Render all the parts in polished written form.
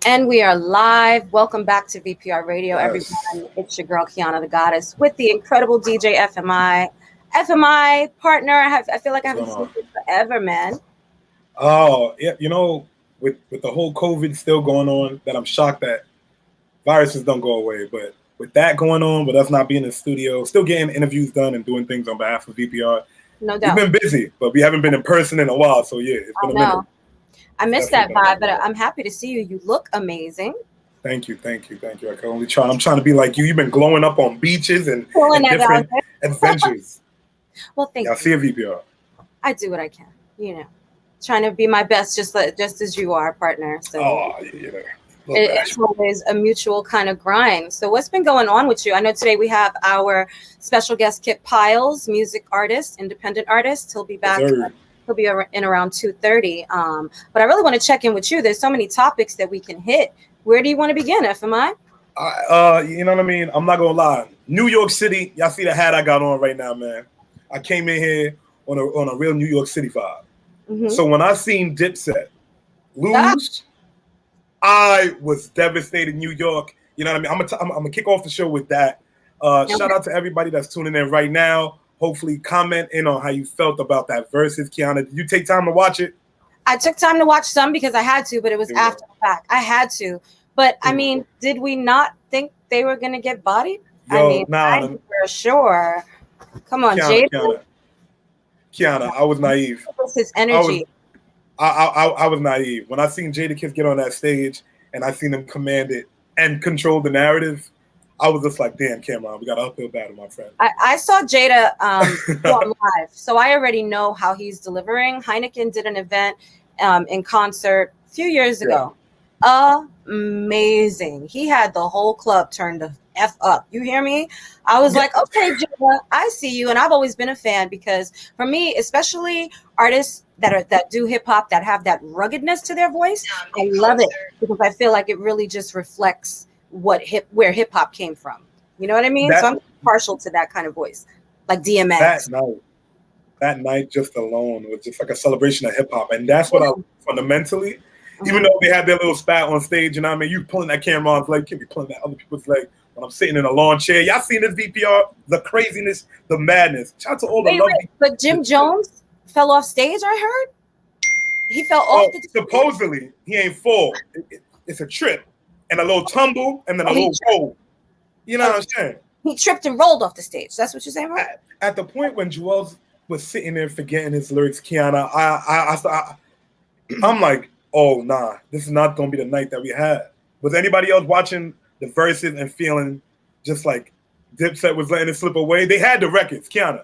And we are live. Welcome back to VPR Radio, Yes. everyone. It's your girl, Qianathegoddess, with the incredible DJ FMI. FMI partner, I feel like I haven't seen you forever, man. Oh, yeah, with the whole COVID still going on, that I'm shocked that viruses don't go away. But with that going on, with us not being in the studio, still getting interviews done and doing things on behalf of VPR. No doubt. We've been busy, but we haven't been in person in a while. So, yeah, it's been a minute. I missed that vibe, but I'm happy to see you. You look amazing. Thank you. I can only try. I'm trying to be like you. You've been glowing up on beaches and different adventures. Well, thank you. I see a VPR. I do what I can, trying to be my best, just as you are, partner. So it's always a mutual kind of grind. So what's been going on with you? I know today we have our special guest, Kipp Piles, music artist, independent artist. He'll be back. He'll be in around 2:30. But I really want to check in with you. There's so many topics that we can hit. Where do you want to begin, FMI? You know what I mean? I'm not going to lie. New York City, y'all see the hat I got on right now, man. I came in here on a real New York City vibe. Mm-hmm. So when I seen Dipset lose, I was devastated. New York, you know what I mean? I'm gonna kick off the show with that. Shout out to everybody that's tuning in right now. Hopefully comment in on how you felt about that versus Qiana. Did you take time to watch it? I took time to watch some because I had to, but it was after the fact. I had to. But, I mean, did we not think they were going to get bodied? For sure. Come on, Qiana. I was naive. His energy. I was naive. When I seen Jadakiss get on that stage and I seen him command it and control the narrative, I was just like, damn, Cameron, we got an uphill battle, my friend. I saw Jada live, so I already know how he's delivering. Heineken did an event in concert a few years ago. Amazing. He had the whole club turned the F up. You hear me? I was like, okay, Jada, I see you. And I've always been a fan because for me, especially artists that do hip hop, that have that ruggedness to their voice, I love it because I feel like it really just reflects where hip hop came from. You know what I mean? So I'm partial to that kind of voice, like DMX. That night just alone was just like a celebration of hip hop, and that's what I fundamentally. Even though they had their little spat on stage, you know what I mean? You pulling that camera on leg, can't be pulling that other people's leg when I'm sitting in a lawn chair. Y'all seen this VPR? The craziness, the madness. Shout out to all the lovely. But Jim Jones fell off stage. I heard he fell off. Supposedly he ain't fall. It's a trip and a little tumble and then a little roll. You know what I'm saying? He tripped and rolled off the stage. That's what you're saying, right? At the point when Joel was sitting there forgetting his lyrics, Qiana, I'm like, oh nah, this is not gonna be the night that we had. Was anybody else watching the verses and feeling just like Dipset was letting it slip away? They had the records, Qiana.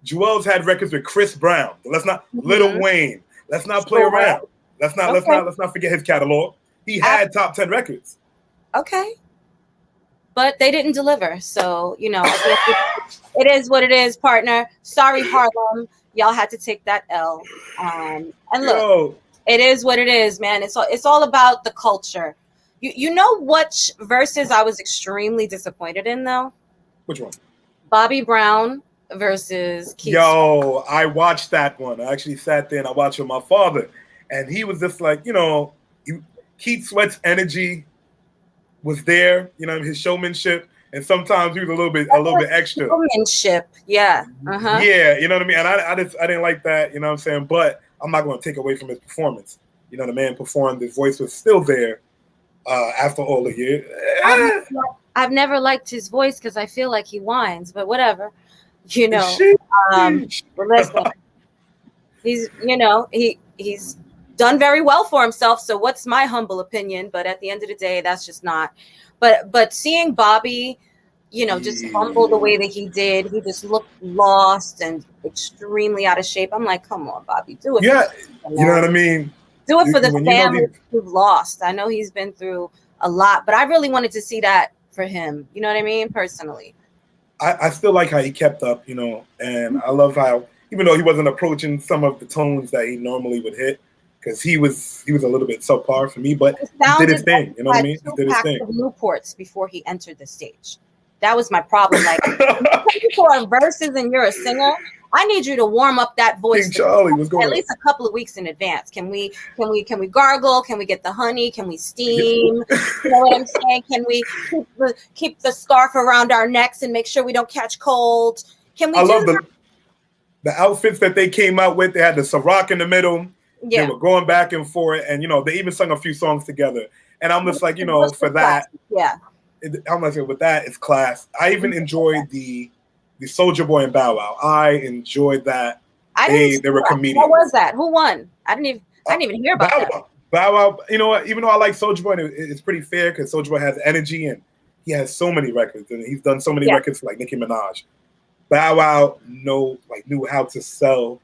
Joel's had records with Chris Brown. Let's not Lil Wayne. Let's not play around. Let's not forget his catalog. He had top 10 records. Okay. But they didn't deliver. So, it is what it is, partner. Sorry, Harlem. Y'all had to take that L. And look, it is what it is, man. It's all about the culture. You know what verses I was extremely disappointed in, though? Which one? Bobby Brown versus Keith. I watched that one. I actually sat there and I watched with my father. And he was just like, Keith Sweat's energy was there, his showmanship. And sometimes he was a little bit extra. Showmanship, yeah. Uh-huh. Yeah, you know what I mean? And I didn't like that, you know what I'm saying? But I'm not going to take away from his performance. The man performed. His voice was still there after all the years. I've never liked his voice because I feel like he whines, but whatever. Listen, he's done very well for himself. So what's my humble opinion? But at the end of the day, that's just not. But seeing Bobby, just humble the way that he did, he just looked lost and extremely out of shape. I'm like, come on, Bobby, do it. Yeah, you know what I mean? Do it for the family who've lost. I know he's been through a lot, but I really wanted to see that for him. You know what I mean? Personally. I still like how he kept up, and I love how, even though he wasn't approaching some of the tones that he normally would hit, because he was a little bit subpar for me, but he did his thing. You know what I mean? He did his thing. Newports before he entered the stage. That was my problem. Like, for verses and you're a singer, I need you to warm up that voice. King Charlie, what's going on? At least a couple of weeks in advance. Can we gargle? Can we get the honey? Can we steam? You know what I'm saying? Can we keep the scarf around our necks and make sure we don't catch cold? Can we? I love the outfits that they came out with. They had the Ciroc in the middle. Yeah. They were going back and forth, and they even sung a few songs together. And I'm just like, for that, I'm like, with that, it's class. I even enjoyed the Soulja Boy and Bow Wow. I enjoyed that. They were comedians. What was that? Who won? I didn't even hear about that. Bow Wow. You know what? Even though I like Soulja Boy, it's pretty fair because Soulja Boy has energy and he has so many records, and he's done so many records for like Nicki Minaj. Bow Wow knew how to sell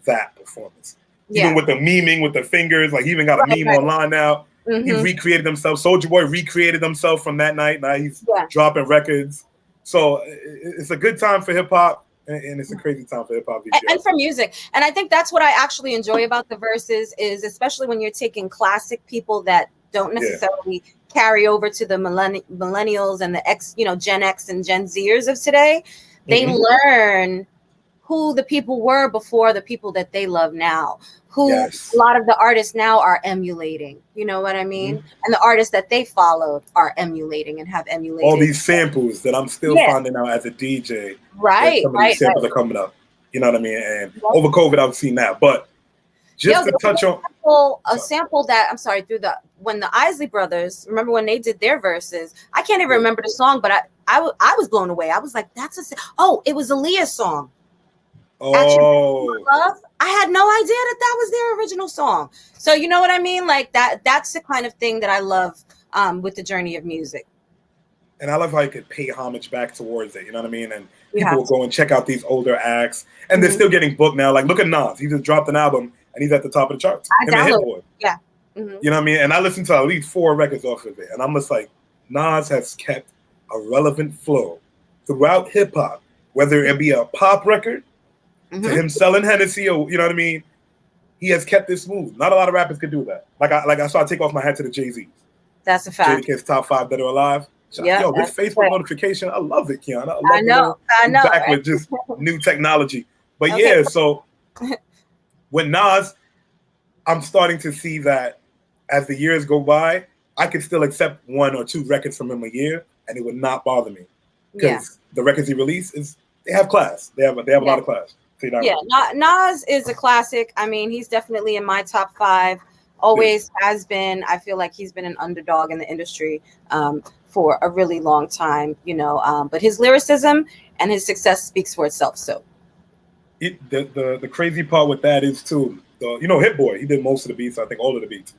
that performance. Even with the memeing with the fingers, like he even got a meme online now. Mm-hmm. He recreated himself. Soulja Boy recreated himself from that night. Now he's dropping records. So it's a good time for hip hop, and it's a crazy time for hip hop and for music. And I think that's what I actually enjoy about the verses is, especially when you're taking classic people that don't necessarily carry over to the millennials and the Gen X and Gen Zers of today. They learn who the people were before the people that they love now, who a lot of the artists now are emulating, you know what I mean? And the artists that they followed are emulating and have emulated. All these samples that I'm still finding out as a DJ. Right, some of these samples are coming up, you know what I mean? And over COVID, I've seen that. But just to touch on... A sample that, I'm sorry, when the Isley Brothers, remember when they did their verses, I can't even remember the song, but I was blown away. I was like, it was Aaliyah's song. Love. I had no idea that was their original song. So you know what I mean? Like that's the kind of thing that I love with the journey of music. And I love how you could pay homage back towards it. You know what I mean? And people will go and check out these older acts, and they're still getting booked now. Like look at Nas. He just dropped an album, and he's at the top of the charts. I downloaded. Yeah. You know what I mean? And I listened to at least 4 records off of it, and I'm just like, Nas has kept a relevant flow throughout hip hop, whether it be a pop record. To him selling Hennessy, or you know what I mean, he has kept this smooth. Not a lot of rappers could do that. So I take off my hat to the Jay-Z's. That's a fact. Jadakiss top 5 Dead or Alive. Yo, this Facebook notification, I love it, Kiana. I know. Back with just new technology, but so with Nas, I'm starting to see that as the years go by, I could still accept 1 or 2 records from him a year, and it would not bother me because the records he releases they have class. They have a lot of class. Nas is a classic. I mean, he's definitely in my top 5. Always has been. I feel like he's been an underdog in the industry for a really long time, but his lyricism and his success speaks for itself. So the crazy part with that is too, Hit Boy, he did most of the beats, I think all of the beats.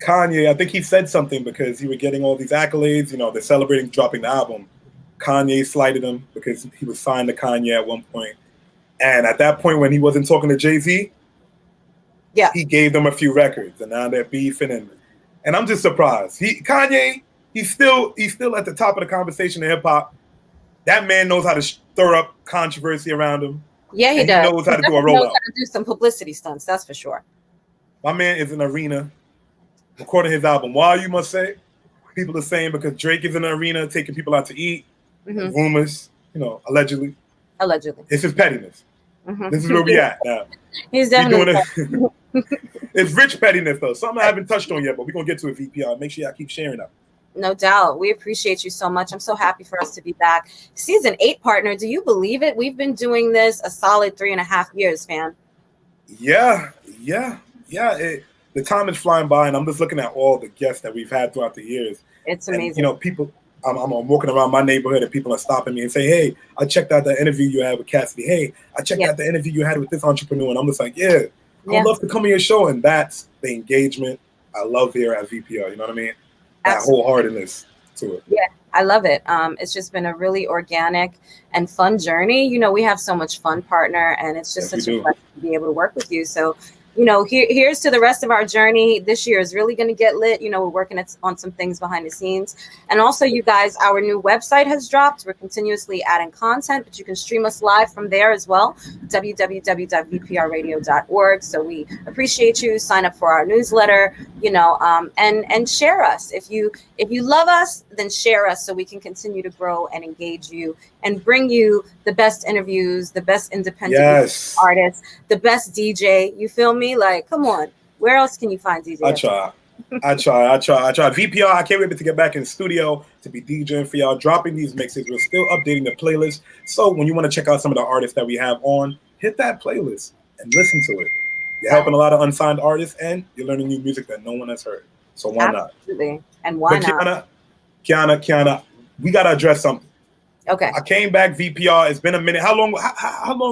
Kanye, I think he said something because he was getting all these accolades, they're celebrating dropping the album. Kanye slighted him because he was signed to Kanye at one point. And at that point, when he wasn't talking to Jay-Z, he gave them a few records, and now they're beefing. And I'm just surprised. Kanye, he's still at the top of the conversation in hip hop. That man knows how to stir up controversy around him. Yeah, he does. He knows how to do a rollout. He knows how to do some publicity stunts. That's for sure. My man is in an arena recording his album. Why, you must say? People are saying because Drake is in an arena taking people out to eat. Rumors, allegedly. It's his pettiness. This is where we at now. He's definitely doing it. It's rich pettiness though. Something I haven't touched on yet, but we're gonna get to it. VPR. Make sure y'all keep sharing that. No doubt. We appreciate you so much. I'm so happy for us to be back. Season 8, partner. Do you believe it? We've been doing this a solid 3.5 years, fam. Yeah. The time is flying by, and I'm just looking at all the guests that we've had throughout the years. It's amazing. And, people. I'm walking around my neighborhood and people are stopping me and say, "Hey, I checked out the interview you had with Cassidy. Hey, I checked out the interview you had with this entrepreneur." And I'm just like, I'd love to come on your show. And that's the engagement I love here at VPR. You know what I mean? Absolutely. That wholeheartedness to it. Yeah, I love it. It's just been a really organic and fun journey. We have so much fun, partner, and it's just such a pleasure to be able to work with you. So here's to the rest of our journey. This year is really going to get lit. We're working on some things behind the scenes. And also, you guys, our new website has dropped. We're continuously adding content, but you can stream us live from there as well, www.vprradio.org. So we appreciate you. Sign up for our newsletter, and share us. If you love us, then share us so we can continue to grow and engage you and bring you the best interviews, the best independent artists, the best DJ. You feel me? Like, come on. Where else can you find DJ? I try. VPR, I can't wait to get back in the studio to be DJing for y'all, dropping these mixes. We're still updating the playlist. So when you want to check out some of the artists that we have on, hit that playlist and listen to it. You're helping a lot of unsigned artists and you're learning new music that no one has heard. So why not? Absolutely. And why not? Qiana, we got to address something. Okay. I came back VPR. It's been a minute. How long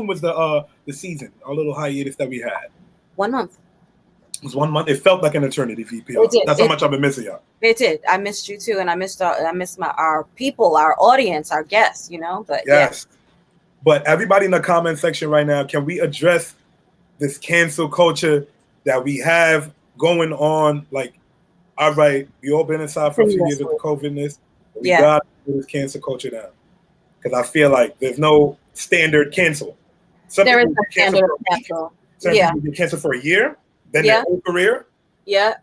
was the season? Our little hiatus that we had? 1 month. It was 1 month. It felt like an eternity, VPR. That's how much I've been missing y'all. It did. I missed you too, and I missed our people, our audience, our guests. But yes. Yeah. But everybody in the comment section right now, can we address this cancel culture that we have going on? Like, all right, we all been inside for a few years with the COVID-ness. We got to put this cancel culture down. Because I feel like there's no standard cancel. There is no standard cancel. Some people get canceled for a year, then their whole career. Yeah.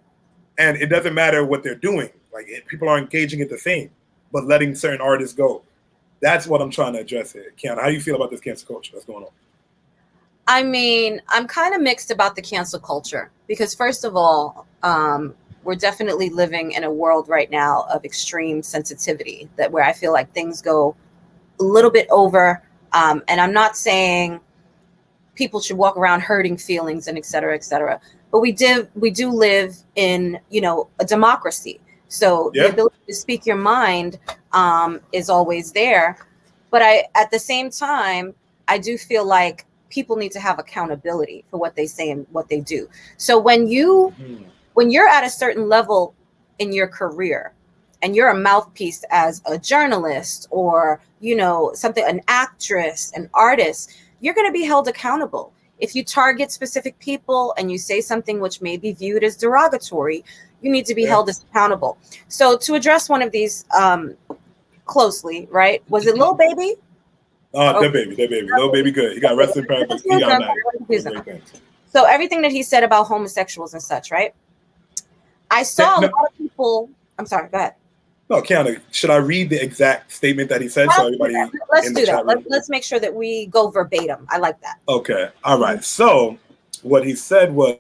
And it doesn't matter what they're doing. Like, people are engaging at the same, but letting certain artists go. That's what I'm trying to address here. Qiana, how do you feel about this cancel culture that's going on? I mean, I'm kind of mixed about the cancel culture because, first of all, we're definitely living in a world right now of extreme sensitivity where I feel like things go a little bit over. And I'm not saying people should walk around hurting feelings and et cetera, but we do live in, a democracy. So the ability to speak your mind is always there. But at the same time, I do feel like people need to have accountability for what they say and what they do. So when you're at a certain level in your career and you're a mouthpiece as a journalist or, an actress, an artist, you're going to be held accountable. If you target specific people and you say something which may be viewed as derogatory, you need to be held as accountable. So to address one of these closely, right? Was it Lil Baby? Oh, that baby. Lil Baby good. He got arrested. He got mad. So everything that he said about homosexuals and such, right? I saw a lot of people. I'm sorry, go ahead. No, Qiana, should I read the exact statement that he said so everybody Let's do that. Let's make sure that we go verbatim. I like that. Okay. All right. So what he said was,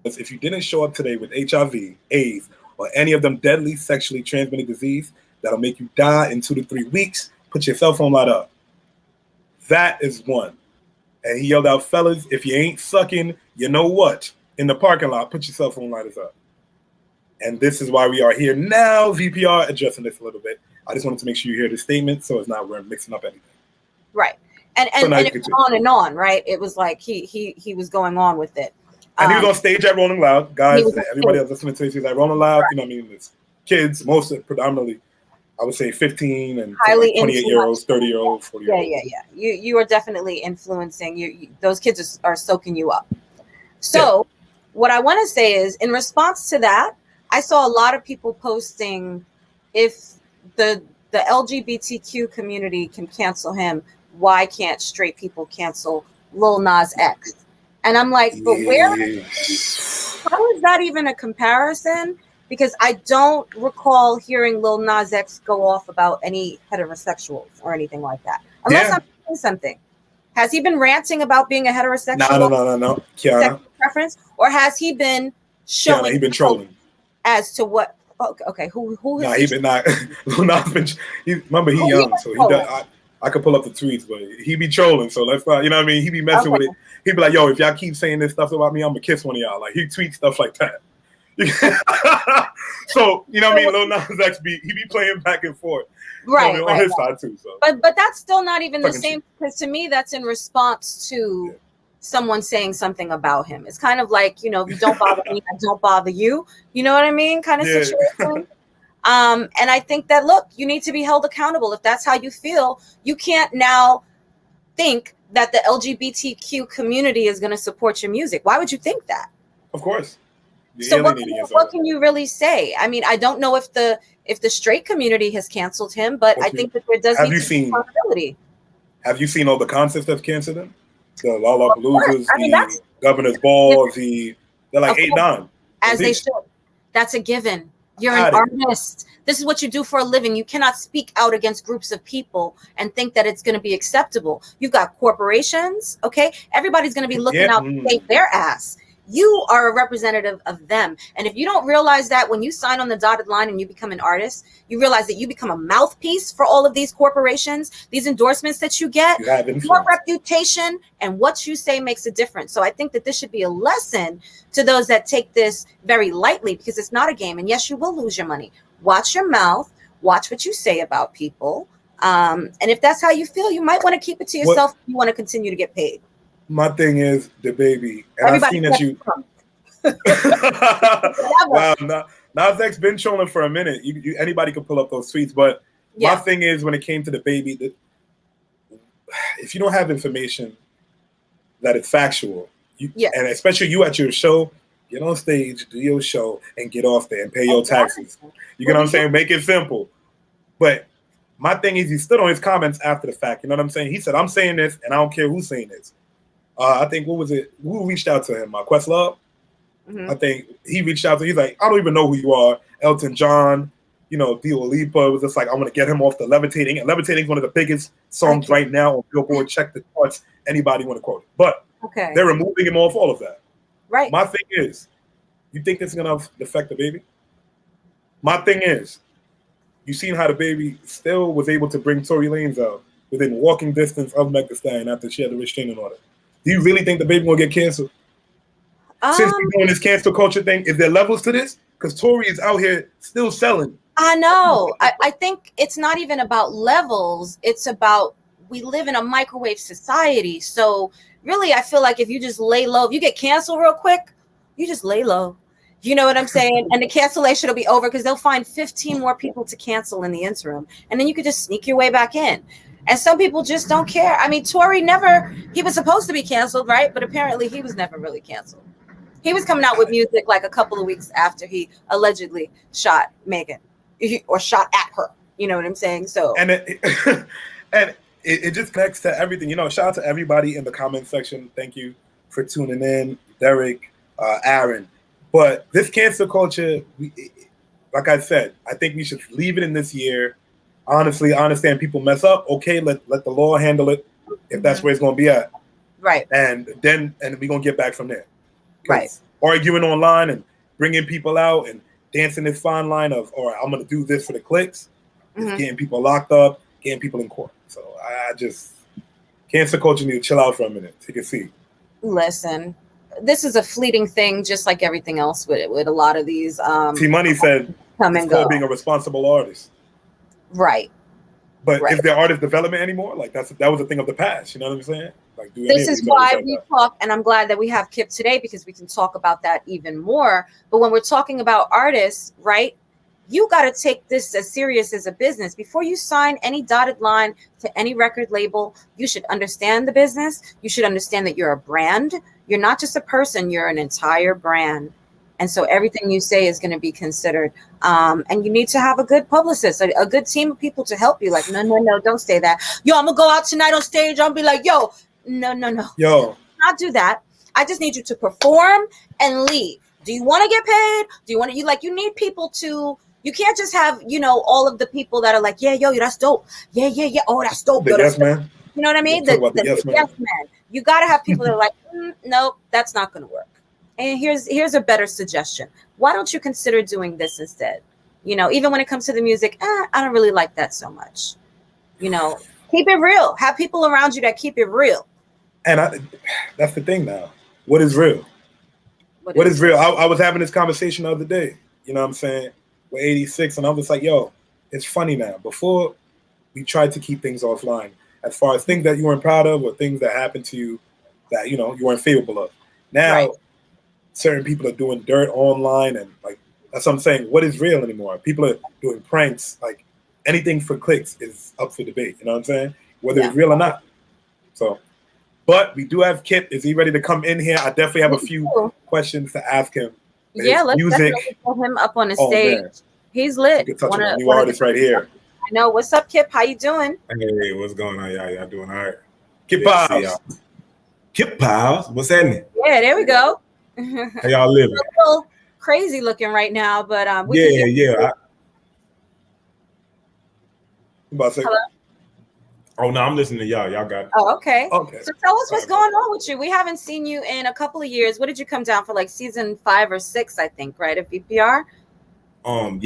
if you didn't show up today with HIV, AIDS, or any of them deadly sexually transmitted disease that'll make you die in 2 to 3 weeks, put your cell phone light up. That is one. And he yelled out, fellas, if you ain't sucking, you know what? In the parking lot, put your cell phone lighters up. And this is why we are here now, VPR, addressing this a little bit. I just wanted to make sure you hear the statement so it's not we're mixing up anything. Right. And it was on and on, right? It was like he was going on with it. And he was on stage at Rolling Loud. Guys, everybody else listening to this, he's at Rolling Loud. Right. It's kids, predominantly, I would say 15 and 28-year-olds, 30-years, 40-year-olds. Yeah. You are definitely influencing. Those kids are soaking you up. So what I want to say is, in response to that, I saw a lot of people posting, if the LGBTQ community can cancel him, why can't straight people cancel Lil Nas X? And I'm like, but how is that even a comparison? Because I don't recall hearing Lil Nas X go off about any heterosexuals or anything like that. Unless I'm saying something. Has he been ranting about being a heterosexual? No. Qiana. Preference? Or has he been showing? Qiana, he been trolling. As to what? Okay, who? Nah, he been not. Lil Nas been. Remember, he young, so he does. I could pull up the tweets, but he be trolling. So let's not. You know what I mean? He be messing with it. He be like, "Yo, if y'all keep saying this stuff about me, I'm gonna kiss one of y'all." Like he tweets stuff like that. So you know what I mean? Lil Nas X he be playing back and forth, right? On his side too. So, but that's still not even the same. Because to me, that's in response to someone saying something about him. It's kind of like, you don't bother me, I don't bother you. You know what I mean? Kind of situation. And I think that, look, you need to be held accountable. If that's how you feel, you can't now think that the LGBTQ community is going to support your music. Why would you think that? Of course. So what can you really say? I mean, I don't know if the straight community has canceled him, but I think that there does need to be accountability. Have you seen all the concerts that canceled him? The Lollapaloozas, the Governor's Ball, they're like 8-9. As they should. That's a given. You're an artist. This is what you do for a living. You cannot speak out against groups of people and think that it's going to be acceptable. You've got corporations, okay? Everybody's going to be looking out to save their ass. You are a representative of them. And if you don't realize that when you sign on the dotted line and you become an artist, you realize that you become a mouthpiece for all of these corporations, these endorsements that you get, your reputation and what you say makes a difference. So I think that this should be a lesson to those that take this very lightly, because it's not a game. And yes, you will lose your money. Watch your mouth, watch what you say about people. And if that's how you feel, you might want to keep it to yourself if you want to continue to get paid. My thing is the baby, and I've seen that you. Wow, Nas X been trolling for a minute. Anybody can pull up those tweets, but my thing is when it came to the baby, if you don't have information that is factual, and especially you at your show, get on stage, do your show, and get off there and pay your taxes. You get what I'm saying? Make it simple. But my thing is, he stood on his comments after the fact. You know what I'm saying? He said, "I'm saying this, and I don't care who's saying this." I think, what was it? Who reached out to him? Questlove? I think he reached out to him. He's like, I don't even know who you are. Elton John, Dua Lipa. It was just like, I want to get him off the Levitating. And Levitating is one of the biggest songs right now on Billboard. Check the charts. Anybody want to quote it. But they're removing him off all of that. Right. My thing is, you think this is going to affect the baby? My thing is, you seen how the baby still was able to bring Tory Lanez out within walking distance of Meg Thee Stallion after she had the restraining order. Do you really think the baby gonna get canceled? Since we're doing this cancel culture thing, is there levels to this? Because Tory is out here still selling. I know. I think it's not even about levels. It's about, we live in a microwave society. So really, I feel like if you just lay low, if you get canceled real quick, you just lay low. You know what I'm saying? And the cancellation will be over because they'll find 15 more people to cancel in the interim. And then you could just sneak your way back in. And some people just don't care. I mean, Tory he was supposed to be canceled, right? But apparently he was never really canceled. He was coming out with music like a couple of weeks after he allegedly shot Megan or shot at her. You know what I'm saying? So and it just connects to everything. Shout out to everybody in the comment section. Thank you for tuning in, Derek, Aaron. But this cancel culture, like I said, I think we should leave it in this year. Honestly, I understand people mess up. Okay, let the law handle it if that's where it's going to be at. Right. And we're going to get back from there. Right. Arguing online and bringing people out and dancing this fine line of, all right, I'm going to do this for the clicks. It's getting people locked up, getting people in court. So I just, cancel culture need to chill out for a minute. Take a seat. Listen, this is a fleeting thing, just like everything else with a lot of these. T-Money said, come and go. Being a responsible artist. Right. But is there artist development anymore? Like that was a thing of the past. You know what I'm saying? Like this is why we talk, and I'm glad that we have Kipp today because we can talk about that even more. But when we're talking about artists, right? You got to take this as serious as a business. Before you sign any dotted line to any record label, you should understand the business. You should understand that you're a brand. You're not just a person. You're an entire brand. And so everything you say is going to be considered. And you need to have a good publicist, a good team of people to help you. Like, no, don't say that. Yo, I'm going to go out tonight on stage. I'll be like, yo, no. Yo. Not do that. I just need you to perform and leave. Do you want to get paid? Do you want to, you need people to, you can't just have, all of the people that are like, yeah, yo, that's dope. Yeah. Oh, that's dope. The yes man. You know what I mean? The yes man. You got to have people that are like, nope, that's not going to work. And here's a better suggestion. Why don't you consider doing this instead? Even when it comes to the music, I don't really like that so much. Keep it real. Have people around you that keep it real. And that's the thing now. What is real? What is real? I was having this conversation the other day, you know what I'm saying, with 86, and I was like, yo, it's funny now. Before, we tried to keep things offline as far as things that you weren't proud of or things that happened to you that, you weren't favorable of. Now, certain people are doing dirt online, and like that's what I'm saying. What is real anymore? People are doing pranks. Like anything for clicks is up for debate. You know what I'm saying? Whether it's real or not. So, but we do have Kipp. Is he ready to come in here? I definitely have a few questions to ask him. Yeah, let's definitely put him up on the stage. Man. He's lit. You can touch on new artist right here. I know. What's up, Kipp? How you doing? Hey, what's going on, y'all? Y'all doing all right? Kipp Piles. Kipp Piles. What's happening? Yeah, there we go. How y'all living? A little crazy looking right now, but yeah. Hello? Oh no, I'm listening to y'all. Y'all got it. Oh, okay. So tell us what's going on with you. We haven't seen you in a couple of years. What did you come down for? Like season 5 or 6, I think, right? At VPR? I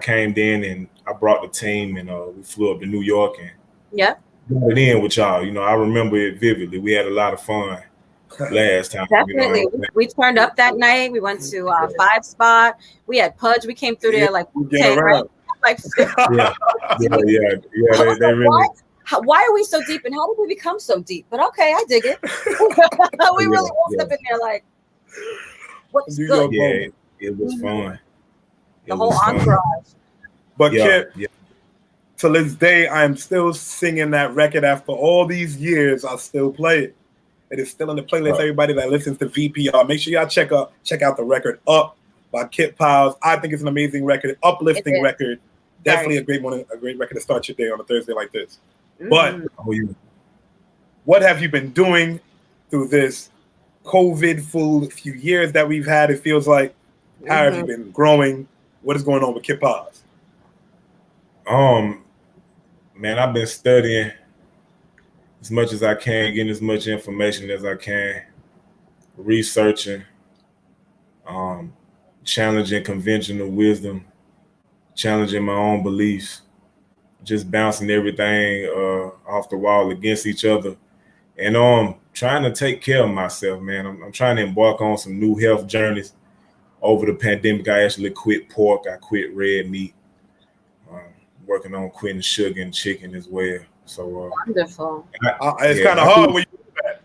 came in and I brought the team and we flew up to New York and got it in with y'all. You know, I remember it vividly. We had a lot of fun last time. Definitely. You know, we turned up that night. We went to 5 Spot. We had Pudge. We came through there like 10, right? Like they really. Why are we so deep and how did we become so deep? But okay, I dig it. We really walked up in there like, what's good? Yeah, it was fun. The whole entourage. But Kipp, to this day, I'm still singing that record after all these years. I still play it. It is still in the playlist. Everybody that listens to VPR, make sure y'all check out the record Up by Kipp Piles. I think it's an amazing record, uplifting record. Definitely a great record to start your day on a Thursday like this. But what have you been doing through this COVID-full few years that we've had? It feels like, how have you been growing? What is going on with Kipp Piles? Man, I've been studying as much as I can, getting as much information as I can, researching, challenging conventional wisdom, challenging my own beliefs, just bouncing everything off the wall against each other, and trying to take care of myself, man. I'm trying to embark on some new health journeys. Over the pandemic, I actually quit pork. I quit red meat. Working on quitting sugar and chicken as well. So wonderful. It's kind of hard where you live at.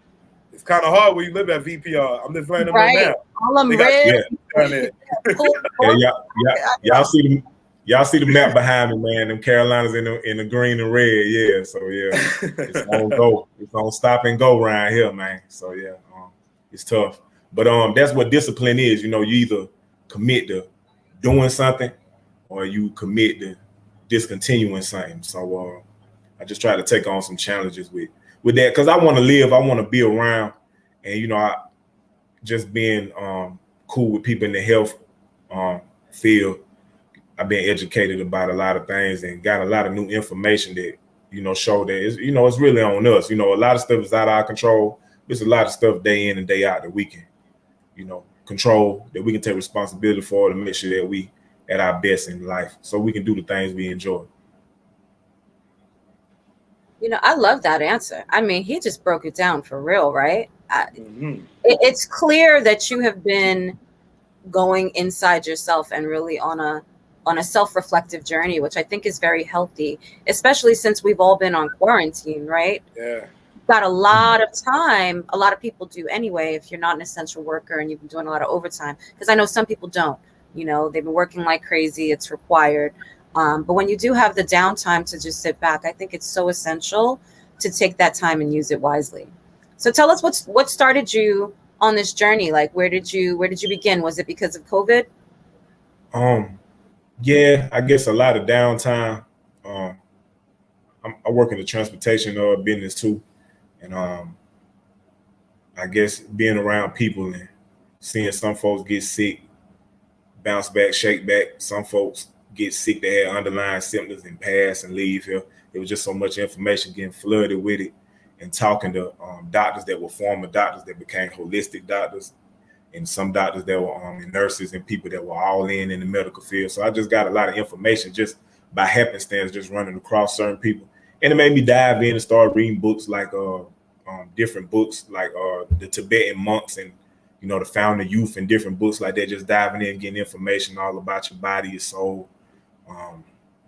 It's kind of hard where you live at VPR. I'm just letting them know now. All them red. Y'all see the map behind me, man. Them Carolinas in the green and red. Yeah. So it's on go. It's on stop and go around here, man. So it's tough. But that's what discipline is. You know, you either commit to doing something or you commit to discontinuing something. So I just try to take on some challenges with that because I want to live. I want to be around, and you know, I just being cool with people in the health field. I've been educated about a lot of things and got a lot of new information that show that it's really on us. You know, a lot of stuff is out of our control. There's a lot of stuff day in and day out that we can, control, that we can take responsibility for to make sure that we at our best in life, so we can do the things we enjoy. I love that answer. I mean, he just broke it down for real, right? It's clear that you have been going inside yourself and really on a self-reflective journey, which I think is very healthy, especially since we've all been on quarantine, right? Yeah. Got a lot of time. A lot of people do anyway, if you're not an essential worker and you've been doing a lot of overtime, because I know some people don't. They've been working like crazy. It's required. But when you do have the downtime to just sit back, I think it's so essential to take that time and use it wisely. So tell us what started you on this journey? Like, where did you begin? Was it because of COVID? Yeah, I guess a lot of downtime. I work in the transportation business too. And I guess being around people and seeing some folks get sick, bounce back, shake back. Some folks get sick, they had underlying symptoms and pass and leave here. It was just so much information getting flooded with it, and talking to doctors that were former doctors that became holistic doctors, and some doctors that were nurses and people that were all in the medical field. So I just got a lot of information just by happenstance, just running across certain people. And it made me dive in and start reading books like different books like the Tibetan monks and the Found the Youth and different books like that, just diving in, getting information all about your body, your soul,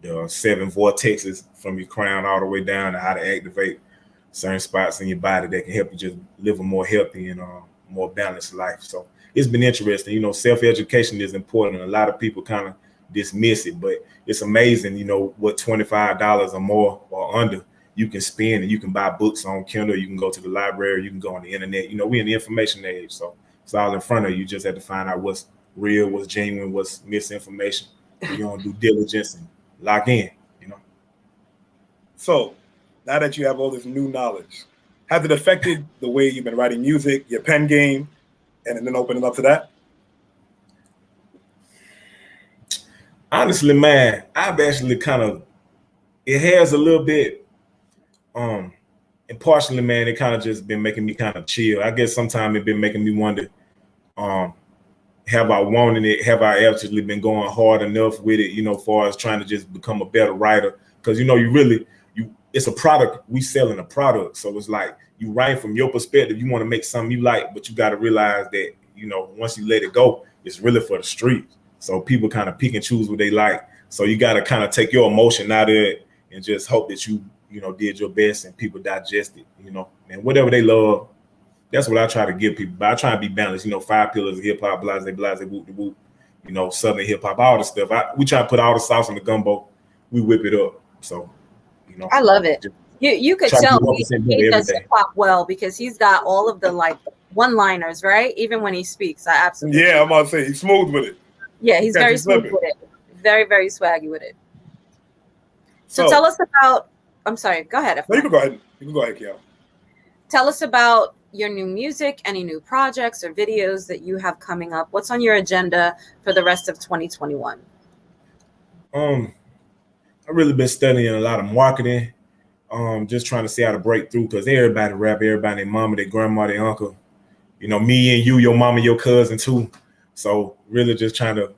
the 7 vortexes from your crown all the way down to how to activate certain spots in your body that can help you just live a more healthy and more balanced life. So it's been interesting. Self-education is important. A lot of people kind of dismiss it, but it's amazing, what $25 or more or under you can spend and you can buy books on Kindle. You can go to the library. You can go on the internet. You know, we're in the information age, so it's all in front of you. You just have to find out what's real, what's genuine, what's misinformation. You know, due diligence and lock in. You know. So now that you have all this new knowledge, has it affected the way you've been writing music, your pen game, and then opening up to that? Honestly, man, I've actually it has a little bit, and partially, man, it kind of just been making me kind of chill. I guess sometimes it's been making me wonder, have I wanted it? Have I actually been going hard enough with it, you know, as far as trying to just become a better writer? Because, you know, it's a product, we selling a product. So it's like you write from your perspective, you want to make something you like, but you got to realize that, you know, once you let it go, it's really for the streets. So people kind of pick and choose what they like. So you got to kind of take your emotion out of it and just hope that you know, did your best and people digest it, you know, and whatever they love. That's what I try to give people. But I try to be balanced, you know, 5 pillars of hip hop, blase, whoop, whoop, you know, Southern hip hop, all the stuff. We try to put all the sauce in the gumbo. We whip it up. So, you know, I love it. You could tell he does hip hop well because he's got all of the like one-liners, right? Even when he speaks, I absolutely. Yeah, I'm about to say he's smooth with it. Yeah, he's very smooth with it. Very, very swaggy with it. So tell us about. I'm sorry. Go ahead. No, you can go ahead. You can go ahead, Kiana. Tell us about your new music, any new projects or videos that you have coming up. What's on your agenda for the rest of 2021? I've really been studying a lot of marketing. Just trying to see how to break through because everybody rap, everybody, their mama, their grandma, their uncle. You know, me and you, your mama, your cousin too. So really just trying to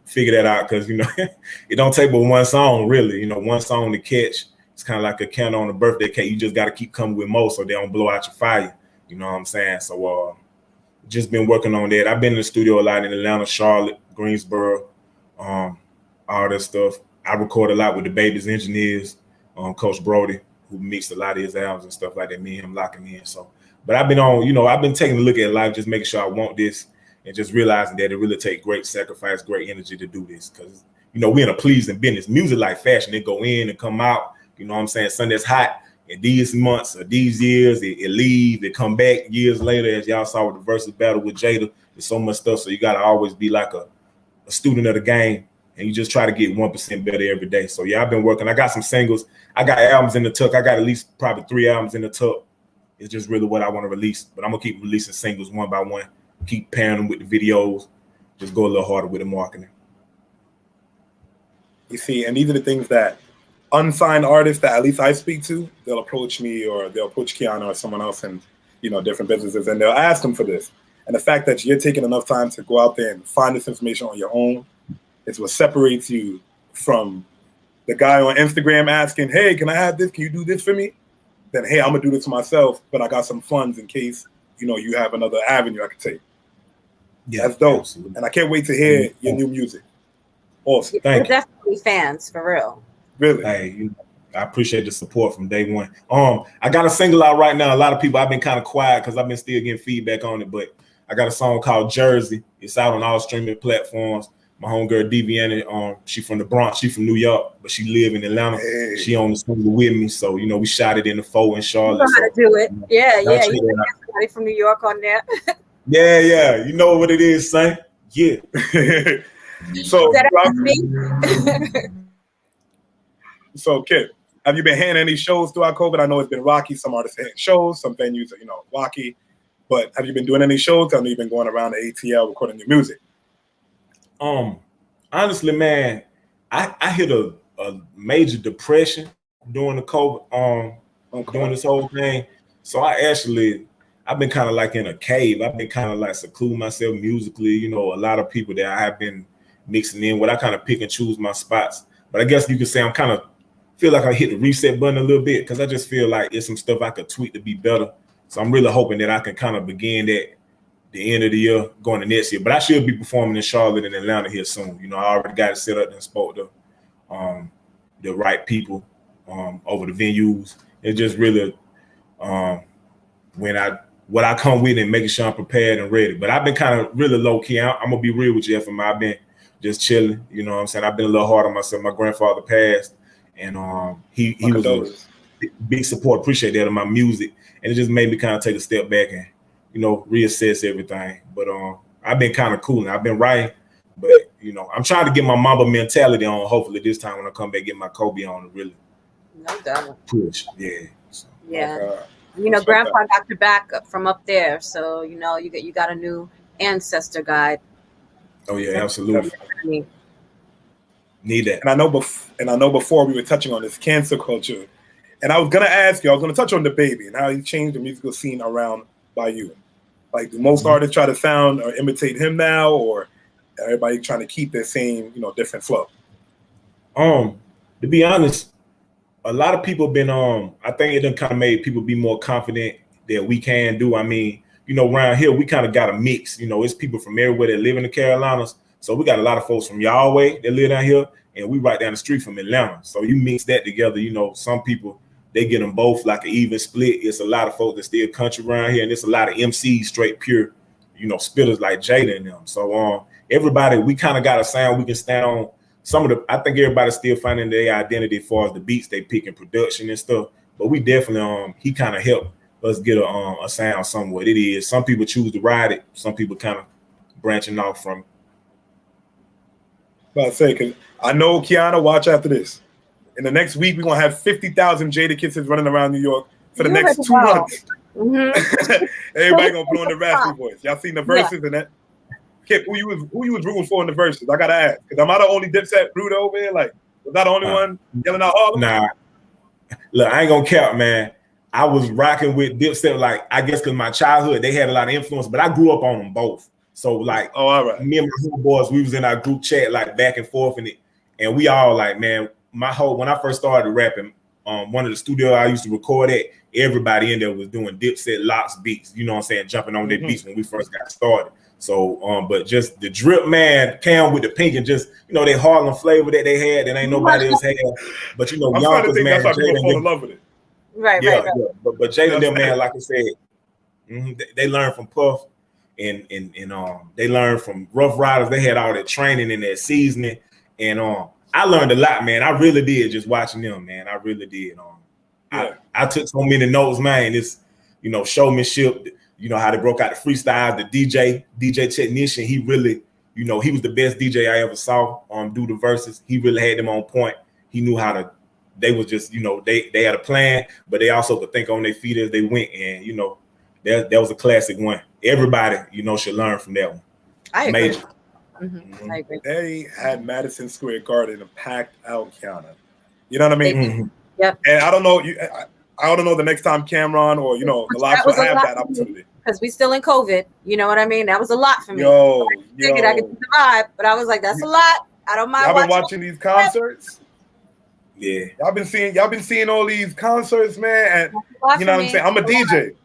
figure that out because, you know, it don't take but one song, really. You know, one song to catch. It's kind of like a candle on a birthday cake. You just got to keep coming with more so they don't blow out your fire. You know what I'm saying? So just been working on that. I've been in the studio a lot in Atlanta, Charlotte, Greensboro, all that stuff. I record a lot with the Baby's engineers, Coach Brody, who mixed a lot of his albums and stuff like that, me and him locking in. So, but I've been on, you know, I've been taking a look at life, just making sure I want this and just realizing that it really takes great sacrifice, great energy to do this. Because, you know, we're in a pleasing business. Music like fashion, it go in and come out. You know what I'm saying? Something that's hot in these months or these years, it leave, it come back years later, as y'all saw with the versus battle with Jada. There's so much stuff. So you got to always be like a student of the game. And you just try to get 1% better every day. So yeah, I've been working. I got some singles. I got albums in the tuck. I got at least probably 3 albums in the tuck. It's just really what I want to release. But I'm going to keep releasing singles one by one. Keep pairing them with the videos. Just go a little harder with the marketing. You see, and these are the things that unsigned artists that at least I speak to, they'll approach me or they'll approach Qiana or someone else in, you know, different businesses, and they'll ask them for this. And the fact that you're taking enough time to go out there and find this information on your own is what separates you from the guy on Instagram asking, hey, can I have this? Can you do this for me? Then, hey, I'm going to do this myself, but I got some funds in case, you know, you have another avenue I could take. Yeah, that's dope. Absolutely. And I can't wait to hear your new music. Awesome. We're definitely fans, for real. Really? Hey, I appreciate the support from day one. I got a single out right now. A lot of people, I've been kind of quiet because I've been still getting feedback on it, but I got a song called Jersey. It's out on all streaming platforms. My homegirl Devianna, she from the Bronx, she from New York, but she live in Atlanta. Hey. She on the single with me, so you know we shot it in the 4 in Charlotte. You know how to do it, yeah. You know somebody from New York on there. yeah. You know what it is, son. Yeah. So, so Kipp, have you been hitting any shows throughout COVID? I know it's been rocky. Some artists hitting shows, some venues are, you know, rocky. But have you been doing any shows? I know you've been going around the ATL recording your music. Honestly, man, I hit a major depression during the COVID, during this whole thing. So I've been kind of like in a cave. I've been kind of like secluding myself musically. You know, a lot of people that I have been mixing in with, I kind of pick and choose my spots. But I guess you could say I'm kind of feel like I hit the reset button a little bit because I just feel like there's some stuff I could tweak to be better. So I'm really hoping that I can kind of begin that the end of the year, going to next year. But I should be performing in Charlotte and Atlanta here soon. You know, I already got it set up and spoke to the right people over the venues. It's just really what I come with and making sure I'm prepared and ready. But I've been kind of really low key. I'm gonna be real with you, FMI. I've been just chilling. You know what I'm saying? I've been a little hard on myself. My grandfather passed, and he was big support. Appreciate that of my music, and it just made me kind of take a step back and reassess everything. But I've been kind of cool, and I've been writing, but I'm trying to get my Mamba mentality on. Hopefully this time when I come back, get my Kobe on and really push. Yeah. So, yeah. Grandpa got your back up from up there, so you got a new ancestor guide. Oh yeah, absolutely. Need that. And I know before we were touching on this cancer culture, and I was gonna ask you, I was gonna touch on the baby and how he changed the musical scene around by you. Like, do most artists try to sound or imitate him now, or everybody trying to keep their same, different flow? To be honest, a lot of people been I think it done kind of made people be more confident that we can do. I mean, around here we kind of got a mix. It's people from everywhere that live in the Carolinas. So we got a lot of folks from Yahweh that live down here, and we right down the street from Atlanta. So you mix that together, some people, they get them both like an even split. It's a lot of folks that still country around here, and it's a lot of MCs, straight pure, spitters like Jada and them. So everybody, we kind of got a sound we can stand on. I think everybody's still finding their identity as far as the beats they pick in production and stuff. But we definitely, he kind of helped us get a sound somewhat. It is. Some people choose to ride it. Some people kind of branching off from it. I say, because I know Qiana, watch after this. In the next week, we're going to have 50,000 Jada Kisses running around New York for the next 2 months. Mm-hmm. Everybody going to put on the raspy voice. Y'all seen the verses and that? Kipp, who you was rooting for in the verses? I got to ask. Because am I the only Dipset brute over here? Like, was I the only one yelling out Harlem? Nah. Look, I ain't going to count, man. I was rocking with Dipset, like, I guess because my childhood, they had a lot of influence, but I grew up on them both. So, like, all right. Me and my homeboys, we was in our group chat, like, back and forth in it. And we all, like, man, when I first started rapping, one of the studios I used to record at, everybody in there was doing Dipset locks beats, you know what I'm saying, jumping on their beats when we first got started. So, but just the drip, man, Cam with the pink and just, they Harlem flavor that they had that ain't nobody else had. But, I'm starting to think man, that's why people fall in love with it. Right. But Jada and them, man, like I said, they learned from Puff and they learned from Rough Riders. They had all that training and that seasoning. And I learned a lot, man. I really did just watching them, man. I really did. I took so many notes, man. It's, showmanship, how they broke out the freestyles, the DJ technician. He really, he was the best DJ I ever saw do the verses. He really had them on point. He knew how to, they was just, they had a plan, but they also could think on their feet as they went. And, that was a classic one. Everybody, should learn from that one. I agree. Major. Mm-hmm. I agree. They had Madison Square Garden packed out, Qiana. You know what I mean? Mm-hmm. Yep. And I don't know, I don't know the next time Cameron or, the Locks will have that opportunity. Because we still in COVID. You know what I mean? That was a lot for me. I figured I could survive, but I was like, that's a lot. I don't mind. Y'all been watching these concerts? Yeah. Y'all been seeing all these concerts, man. And you know what I'm saying? I'm a DJ.